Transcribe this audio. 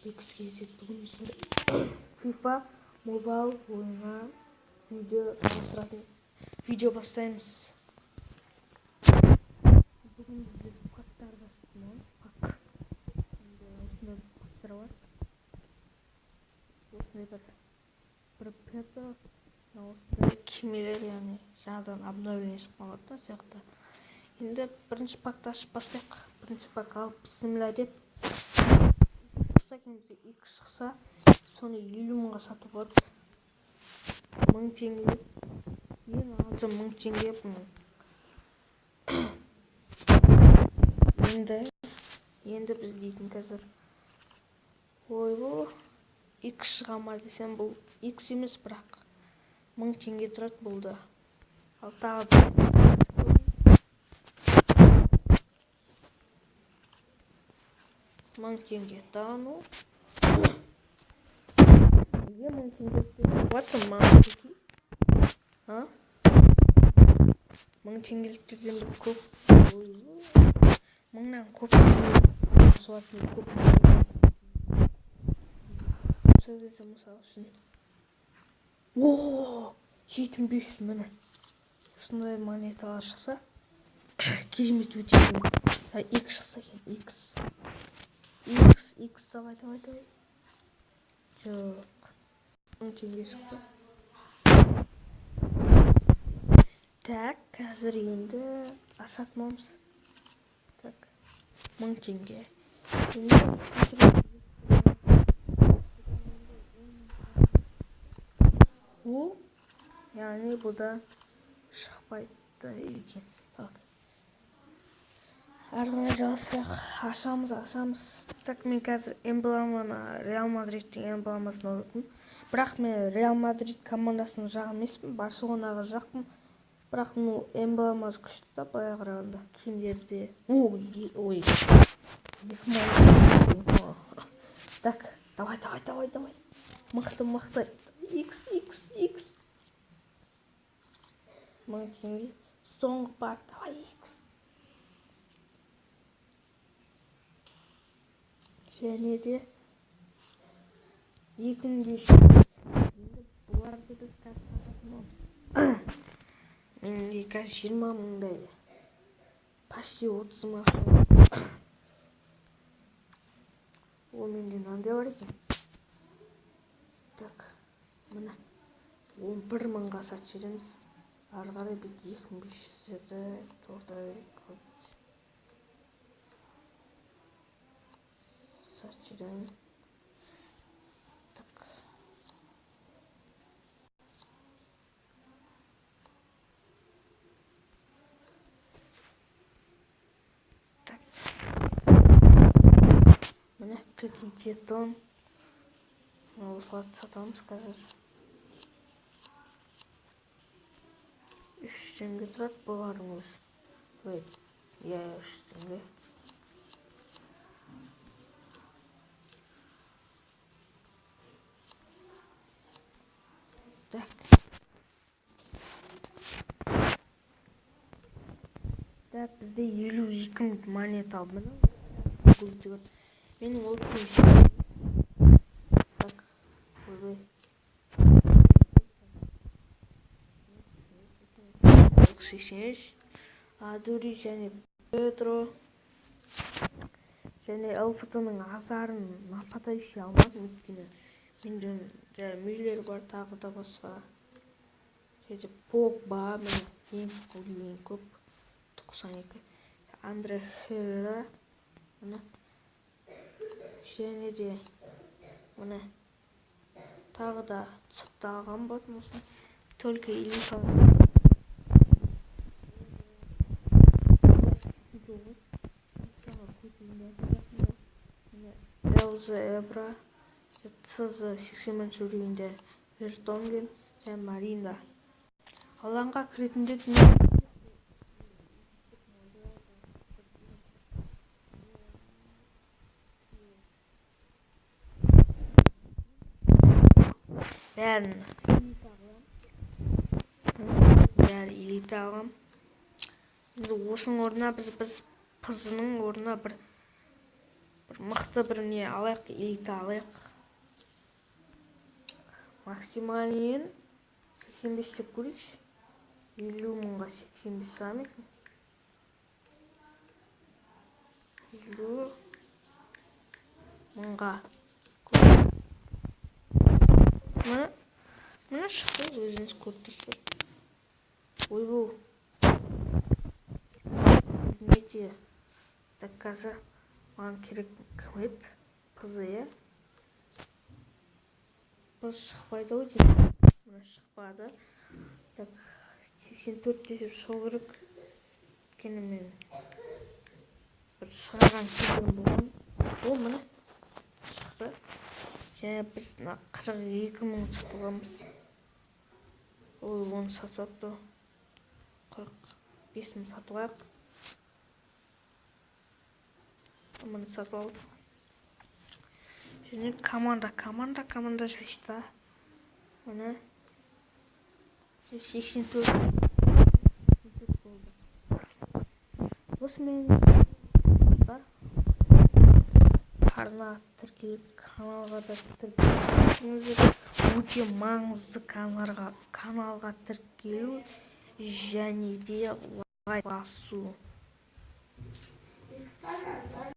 X бүгін біз FIFA Mobile ойынға видео бастаймыз. Бүгін бізде пактар бастаймыз. Пак. Осындай пактар бар. Осындай бір пеппа, осындай кемелер, яғни жаңадан обновление шыққан да сияқты. Енді бірінші пакты ашып бастайық. Бірінші пак алып бісміллә деп. Kimse ilk çıksa sonra 50 mыңға сатып алып 1000 теңге ең азы 1000 теңге енді біз дейтін қазір ойбу X шыға ма десем, бұл X емес, бірақ 1000 теңге тұрады бұл да. Ал тағы 1000 теңге тану. Неге 1000 теңге тұрады? 1000 теңгеліктерден бір көп. 1000-нан көп. Суатын көп. Сөздесі мысал үшін. 7500 міне. Осындай монеталар шықса, керемет өте көп. X шықса екен, X, давай. Жоқ. 1000 теңге шықты. Так, қазір енді ашатмамыз. Так, 1000 теңге. Яғни бұда шықпайды екен. Так. Әрі жалғастырақ ашамыз. Так, мен қазір эмблеманы Реал Мадридтің эмблемасын алдым. Бірақ мен Реал Мадрид командасының жағы емеспін, Барселонаға жақпын. Бірақ эмблемасы күшті да, былай қарағанда. Киімдерде. Ой. Так, давай. Мықты. X. 1000 теңге. Соңғы бар, давай X. Және де 2500. Бұларды біз қазір менде қазір 20 мыңдай, почти 30 мың. Ол менде мынандай бар екен. Так, міне 11 мыңға сатып жібереміз. Ары қарай бет 2500-ді толтыра берейік. Сатып жібереміз. Міне жетон. Осыларды сатамыз қазір. 3 теңге тұрады бұлардың өзі. 3 теңге. Так, бізде 52 монета алды. Менің олпын есептейді. Так, ойбай. Адури және Педро және Элфтонның азарын нападающий алмадым, өйткені менде Мюллер бар, тағы да басқа. Және Погба, мен ең көп 92. Андре Херрера, және де міне тағы да цыпталған болатын болсын. Только элита Элза Эбра, Цзы 80 жүргенде Вертонген және Марина. Алаңға кіретіндер бәрін элита алғам. Енді осының орнына біз пызының орнына бір бір мықты бір не алайық, элита алайық. Максималиен 85 деп көрейікші. 50 мыңға 85 шыға ма екен? 50 мыңға. Мына шықты, өзіңіз көріп тұрсыз. Ойбу. Нете заказы маған керек кім еді? Қызы, е? Біз шықпайды ғой деймін. Мына шықпады. Так, 84 десіп шығу керек. Өйткені мен бір шығарған кезім болған. О, міне шықты. Және біз 42 мың сатып аламыз. Ой, оны сатып алыпты. 45 мың сатып алайық. Міне сатып алдық. Және команда жайшта. Міне 84 болды. Осымен арна тіркеліп, каналға да тіркеліп, өте маңызды каналға тіркелу және де лайк басу.